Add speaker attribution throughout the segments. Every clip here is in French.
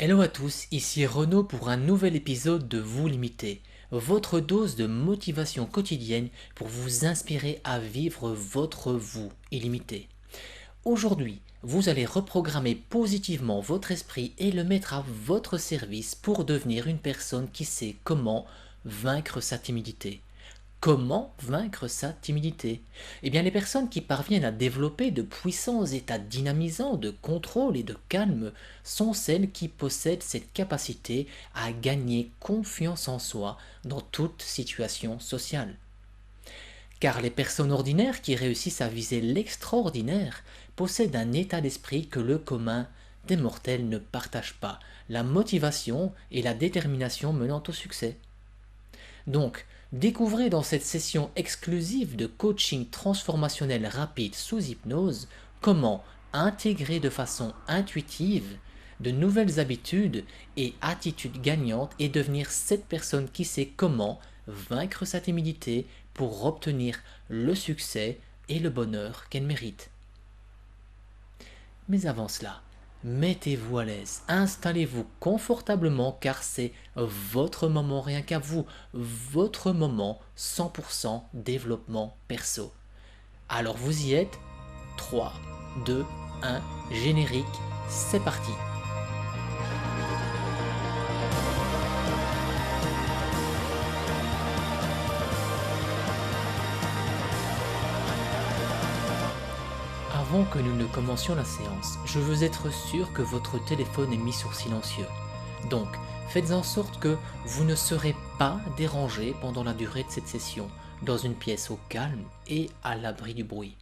Speaker 1: Hello à tous, ici Renaud pour un nouvel épisode de Vous Limiter, votre dose de motivation quotidienne pour vous inspirer à vivre votre vous illimité. Aujourd'hui, vous allez reprogrammer positivement votre esprit et le mettre à votre service pour devenir une personne qui sait comment vaincre sa timidité. Comment vaincre sa timidité? Eh bien, les personnes qui parviennent à développer de puissants états dynamisants de contrôle et de calme sont celles qui possèdent cette capacité à gagner confiance en soi dans toute situation sociale. Car les personnes ordinaires qui réussissent à viser l'extraordinaire possèdent un état d'esprit que le commun des mortels ne partage pas, la motivation et la détermination menant au succès. Donc, découvrez dans cette session exclusive de coaching transformationnel rapide sous hypnose comment intégrer de façon intuitive de nouvelles habitudes et attitudes gagnantes et devenir cette personne qui sait comment vaincre sa timidité pour obtenir le succès et le bonheur qu'elle mérite. Mais avant cela, mettez-vous à l'aise, installez-vous confortablement car c'est votre moment rien qu'à vous, votre moment 100% développement perso. Alors vous y êtes, 3, 2, 1, générique, c'est parti. Avant que nous ne commencions la séance, je veux être sûr que votre téléphone est mis sur silencieux. Donc, faites en sorte que vous ne serez pas dérangé pendant la durée de cette session, dans une pièce au calme et à l'abri du bruit.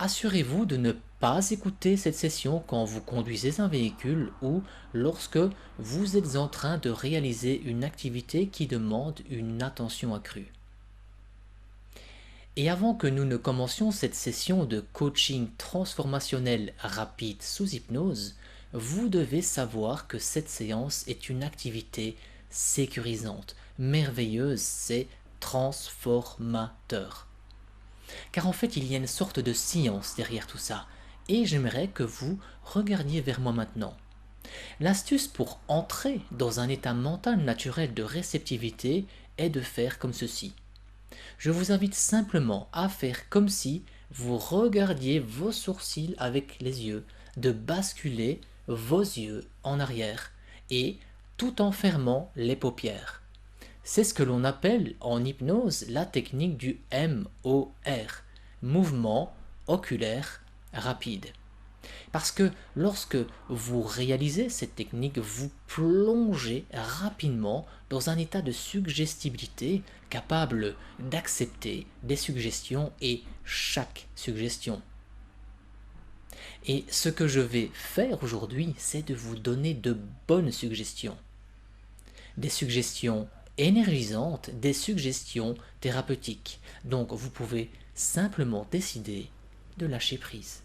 Speaker 1: Assurez-vous de ne pas écouter cette session quand vous conduisez un véhicule ou lorsque vous êtes en train de réaliser une activité qui demande une attention accrue. Et avant que nous ne commencions cette session de coaching transformationnel rapide sous hypnose, vous devez savoir que cette séance est une activité sécurisante, merveilleuse, c'est transformateur. Car en fait, il y a une sorte de science derrière tout ça, et j'aimerais que vous regardiez vers moi maintenant. L'astuce pour entrer dans un état mental naturel de réceptivité est de faire comme ceci. Je vous invite simplement à faire comme si vous regardiez vos sourcils avec les yeux, de basculer vos yeux en arrière et tout en fermant les paupières. C'est ce que l'on appelle en hypnose la technique du MOR, mouvement oculaire rapide. Parce que lorsque vous réalisez cette technique, vous plongez rapidement dans un état de suggestibilité capable d'accepter des suggestions et chaque suggestion. Et ce que je vais faire aujourd'hui, c'est de vous donner de bonnes suggestions. Des suggestions énergisantes, des suggestions thérapeutiques. Donc vous pouvez simplement décider de lâcher prise.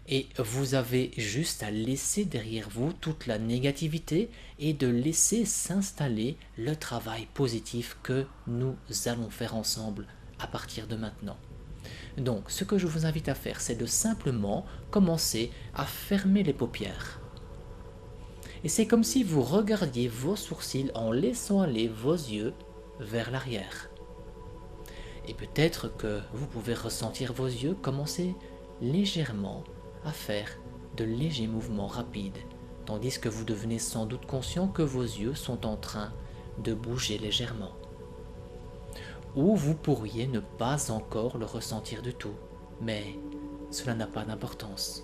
Speaker 1: Et vous avez juste à laisser derrière vous toute la négativité et de laisser s'installer le travail positif que nous allons faire ensemble à partir de maintenant. Donc, ce que je vous invite à faire, c'est de simplement commencer à fermer les paupières. Et c'est comme si vous regardiez vos sourcils en laissant aller vos yeux vers l'arrière. Et peut-être que vous pouvez ressentir vos yeux commencer légèrement à faire de légers mouvements rapides, tandis que vous devenez sans doute conscient que vos yeux sont en train de bouger légèrement. Ou vous pourriez ne pas encore le ressentir du tout, mais cela n'a pas d'importance.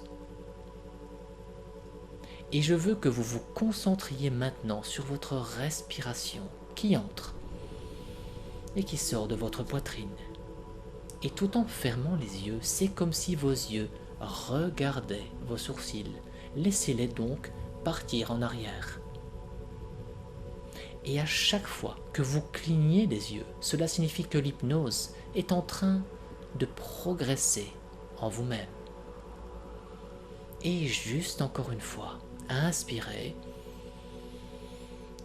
Speaker 1: Et je veux que vous vous concentriez maintenant sur votre respiration qui entre et qui sort de votre poitrine. Et tout en fermant les yeux, c'est comme si vos yeux regardaient vos sourcils. Laissez-les donc partir en arrière. Et à chaque fois que vous clignez des yeux, cela signifie que l'hypnose est en train de progresser en vous-même. Et juste encore une fois, inspirez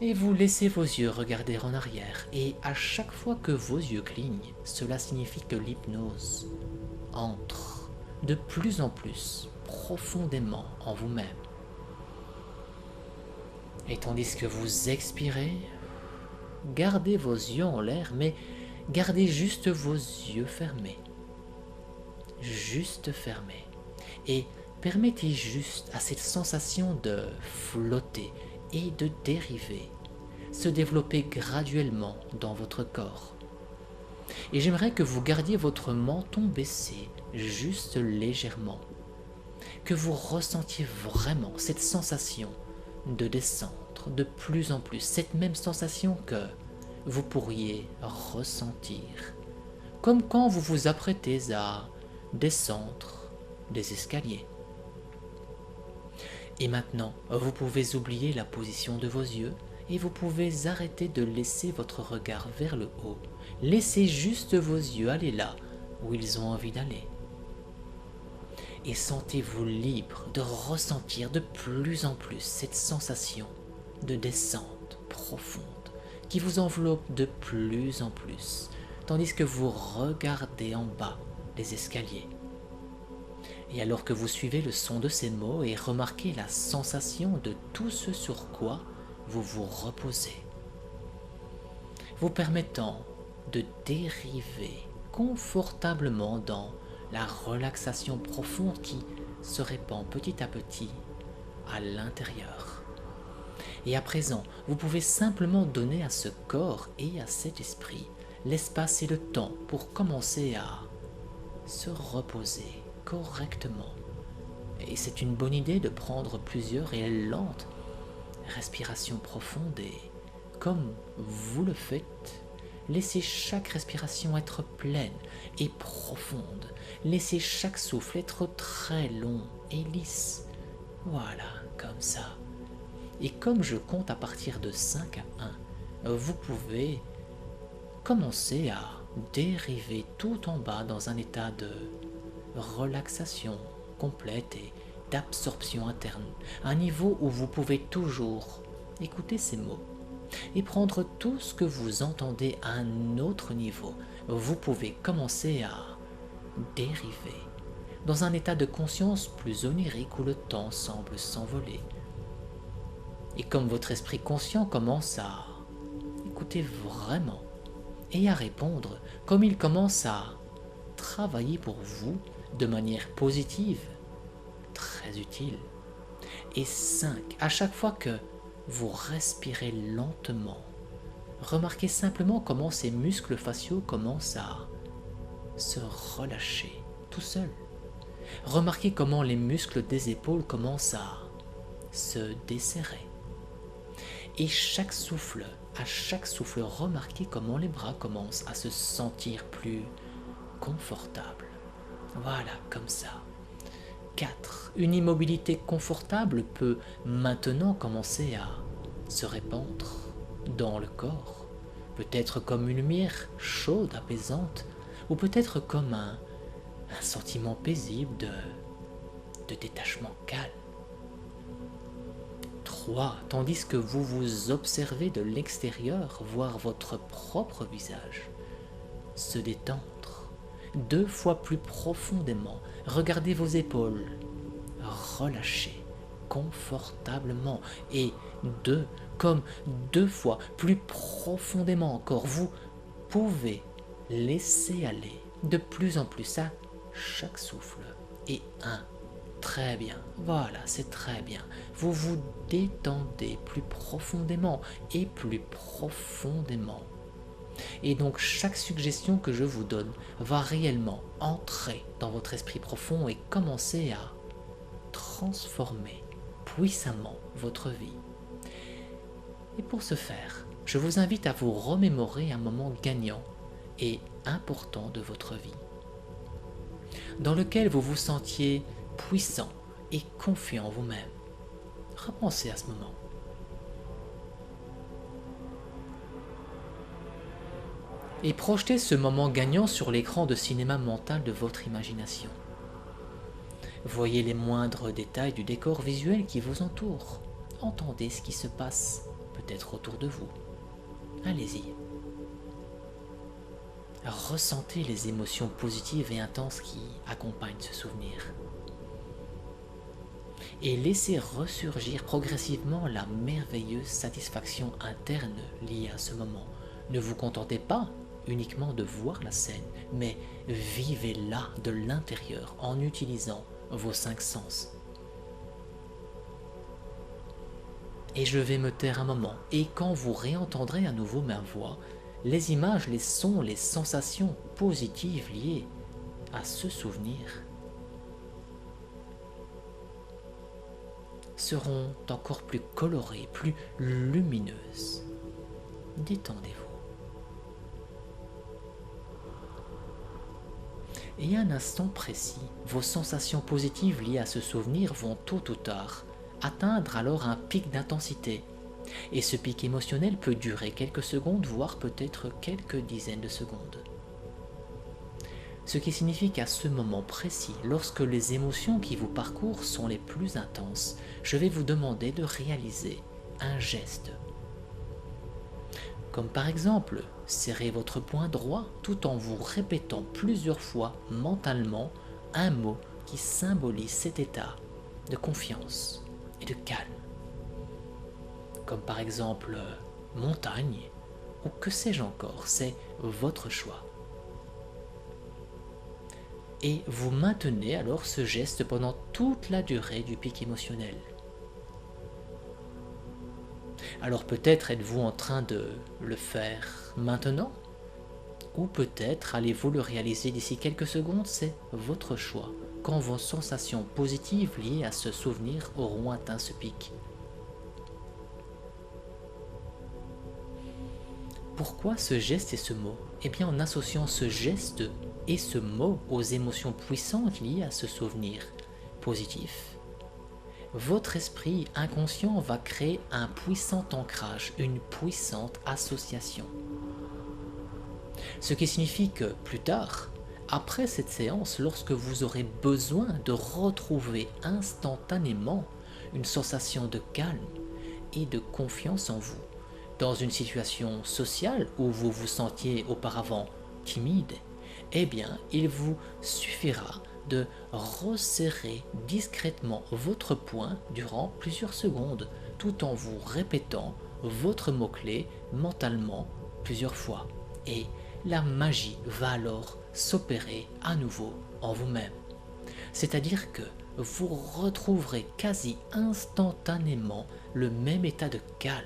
Speaker 1: et vous laissez vos yeux regarder en arrière. Et à chaque fois que vos yeux clignent, cela signifie que l'hypnose entre de plus en plus profondément en vous-même. Et tandis que vous expirez, gardez vos yeux en l'air, mais gardez juste vos yeux fermés. Juste fermés. Et permettez juste à cette sensation de flotter et de dériver se développer graduellement dans votre corps. Et j'aimerais que vous gardiez votre menton baissé juste légèrement, que vous ressentiez vraiment cette sensation de descendre de plus en plus, cette même sensation que vous pourriez ressentir, comme quand vous vous apprêtez à descendre des escaliers. Et maintenant, vous pouvez oublier la position de vos yeux et vous pouvez arrêter de laisser votre regard vers le haut. Laissez juste vos yeux aller là où ils ont envie d'aller. Et sentez-vous libre de ressentir de plus en plus cette sensation de descente profonde qui vous enveloppe de plus en plus, tandis que vous regardez en bas les escaliers. Et alors que vous suivez le son de ces mots et remarquez la sensation de tout ce sur quoi vous vous reposez, vous permettant de dériver confortablement dans la relaxation profonde qui se répand petit à petit à l'intérieur. Et à présent, vous pouvez simplement donner à ce corps et à cet esprit l'espace et le temps pour commencer à se reposer correctement. Et c'est une bonne idée de prendre plusieurs et lentes respirations profondes et, comme vous le faites, laissez chaque respiration être pleine et profonde. Laissez chaque souffle être très long et lisse. Voilà, comme ça. Et comme je compte à partir de 5 à 1, vous pouvez commencer à dériver tout en bas dans un état de relaxation complète et d'absorption interne, un niveau où vous pouvez toujours écouter ces mots et prendre tout ce que vous entendez à un autre niveau. Vous pouvez commencer à dériver dans un état de conscience plus onirique où le temps semble s'envoler. Et comme votre esprit conscient commence à écouter vraiment et à répondre, comme il commence à travailler pour vous de manière positive, très utile. Et 5, à chaque fois que vous respirez lentement, remarquez simplement comment ces muscles faciaux commencent à se relâcher tout seuls. Remarquez comment les muscles des épaules commencent à se desserrer. Et à chaque souffle, remarquez comment les bras commencent à se sentir plus confortables. Voilà, comme ça. 4. Une immobilité confortable peut maintenant commencer à se répandre dans le corps, peut-être comme une lumière chaude, apaisante, ou peut-être comme un sentiment paisible de détachement calme. 3. Tandis que vous vous observez de l'extérieur, voir votre propre visage se détendre 2 fois plus profondément. Regardez vos épaules, relâchez confortablement et 2 fois plus profondément encore. Vous pouvez laisser aller de plus en plus à chaque souffle. Et 1, très bien, voilà, c'est très bien. Vous vous détendez plus profondément et plus profondément. Et donc chaque suggestion que je vous donne va réellement entrer dans votre esprit profond et commencer à transformer puissamment votre vie. Et pour ce faire, je vous invite à vous remémorer un moment gagnant et important de votre vie, dans lequel vous vous sentiez puissant et confiant en vous-même. Repensez à ce moment. Et projetez ce moment gagnant sur l'écran de cinéma mental de votre imagination. Voyez les moindres détails du décor visuel qui vous entoure. Entendez ce qui se passe, peut-être autour de vous. Allez-y. Ressentez les émotions positives et intenses qui accompagnent ce souvenir. et laissez ressurgir progressivement la merveilleuse satisfaction interne liée à ce moment. Ne vous contentez pas uniquement de voir la scène, mais vivez-la de l'intérieur en utilisant vos 5 sens. Et je vais me taire un moment, et quand vous réentendrez à nouveau ma voix, les images, les sons, les sensations positives liées à ce souvenir seront encore plus colorées, plus lumineuses. Détendez-vous. Et à un instant précis, vos sensations positives liées à ce souvenir vont tôt ou tard atteindre alors un pic d'intensité. Et ce pic émotionnel peut durer quelques secondes, voire peut-être quelques dizaines de secondes. Ce qui signifie qu'à ce moment précis, lorsque les émotions qui vous parcourent sont les plus intenses, je vais vous demander de réaliser un geste. Comme par exemple, serrez votre poing droit tout en vous répétant plusieurs fois mentalement un mot qui symbolise cet état de confiance et de calme. Comme par exemple montagne ou que sais-je encore, c'est votre choix. Et vous maintenez alors ce geste pendant toute la durée du pic émotionnel. Alors peut-être êtes-vous en train de le faire maintenant, ou peut-être allez-vous le réaliser d'ici quelques secondes, c'est votre choix, quand vos sensations positives liées à ce souvenir auront atteint ce pic. Pourquoi ce geste et ce mot? Eh bien en associant ce geste et ce mot aux émotions puissantes liées à ce souvenir positif, votre esprit inconscient va créer un puissant ancrage, une puissante association. Ce qui signifie que plus tard, après cette séance, lorsque vous aurez besoin de retrouver instantanément une sensation de calme et de confiance en vous, dans une situation sociale où vous vous sentiez auparavant timide, eh bien, il vous suffira de resserrer discrètement votre poing durant plusieurs secondes, tout en vous répétant votre mot-clé mentalement plusieurs fois. Et la magie va alors s'opérer à nouveau en vous-même. C'est-à-dire que vous retrouverez quasi instantanément le même état de calme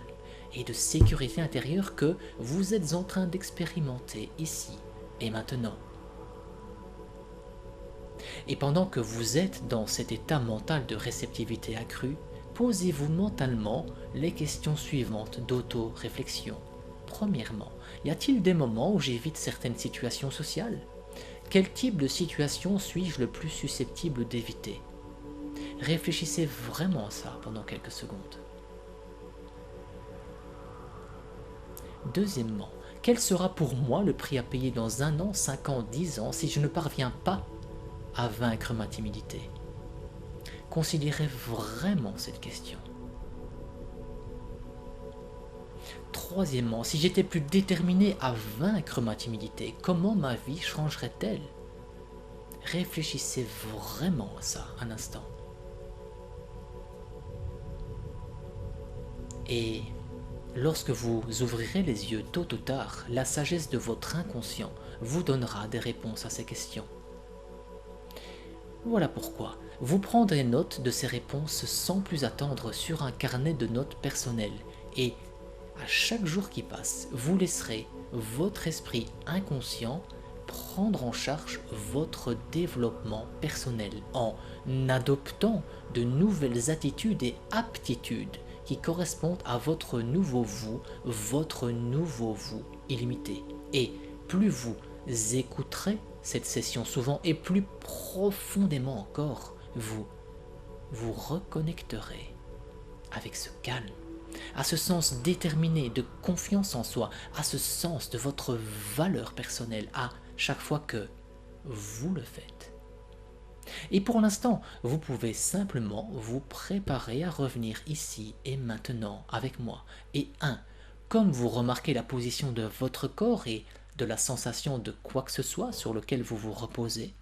Speaker 1: et de sécurité intérieure que vous êtes en train d'expérimenter ici et maintenant. Et pendant que vous êtes dans cet état mental de réceptivité accrue, posez-vous mentalement les questions suivantes d'auto-réflexion. Premièrement, y a-t-il des moments où j'évite certaines situations sociales? Quel type de situation suis-je le plus susceptible d'éviter? Réfléchissez vraiment à ça pendant quelques secondes. Deuxièmement, quel sera pour moi le prix à payer dans 1 an, 5 ans, 10 ans si je ne parviens pas à vaincre ma timidité? Considérez vraiment cette question. Troisièmement, si j'étais plus déterminé à vaincre ma timidité, comment ma vie changerait-elle? Réfléchissez vraiment à ça un instant. Et lorsque vous ouvrirez les yeux tôt ou tard, la sagesse de votre inconscient vous donnera des réponses à ces questions. Voilà pourquoi vous prendrez note de ces réponses sans plus attendre sur un carnet de notes personnel et à chaque jour qui passe, vous laisserez votre esprit inconscient prendre en charge votre développement personnel en adoptant de nouvelles attitudes et aptitudes qui correspondent à votre nouveau vous illimité. Et plus vous écouterez cette session souvent et plus profondément encore, vous vous reconnecterez avec ce calme, à ce sens déterminé de confiance en soi, à ce sens de votre valeur personnelle à chaque fois que vous le faites. Et pour l'instant, vous pouvez simplement vous préparer à revenir ici et maintenant avec moi. Et comme vous remarquez la position de votre corps et de la sensation de quoi que ce soit sur lequel vous vous reposez.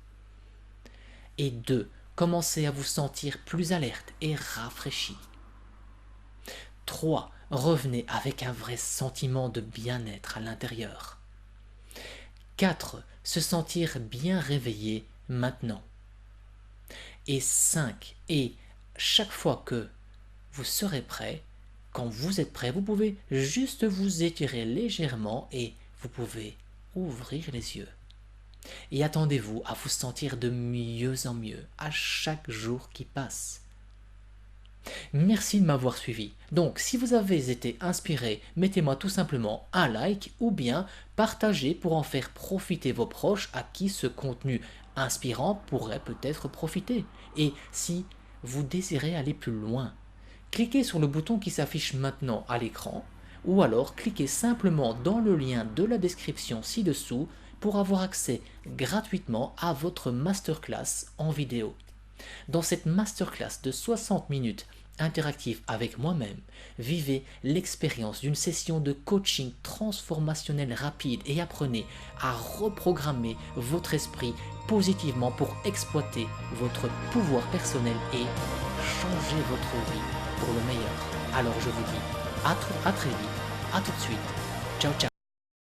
Speaker 1: Et 2, commencez à vous sentir plus alerte et rafraîchi. 3. Revenez avec un vrai sentiment de bien-être à l'intérieur. 4. Se sentir bien réveillé maintenant. Et 5. Et chaque fois que vous serez prêt, quand vous êtes prêt, vous pouvez juste vous étirer légèrement et vous pouvez ouvrir les yeux. Et attendez-vous à vous sentir de mieux en mieux à chaque jour qui passe. Merci de m'avoir suivi. Donc, si vous avez été inspiré, mettez-moi tout simplement un like ou bien partagez pour en faire profiter vos proches à qui ce contenu inspirant pourrait peut-être profiter. Et si vous désirez aller plus loin, cliquez sur le bouton qui s'affiche maintenant à l'écran ou alors cliquez simplement dans le lien de la description ci-dessous pour avoir accès gratuitement à votre masterclass en vidéo. Dans cette masterclass de 60 minutes interactive avec moi-même, vivez l'expérience d'une session de coaching transformationnel rapide et apprenez à reprogrammer votre esprit positivement pour exploiter votre pouvoir personnel et changer votre vie pour le meilleur. Alors je vous dis à très vite, à tout de suite. Ciao ciao.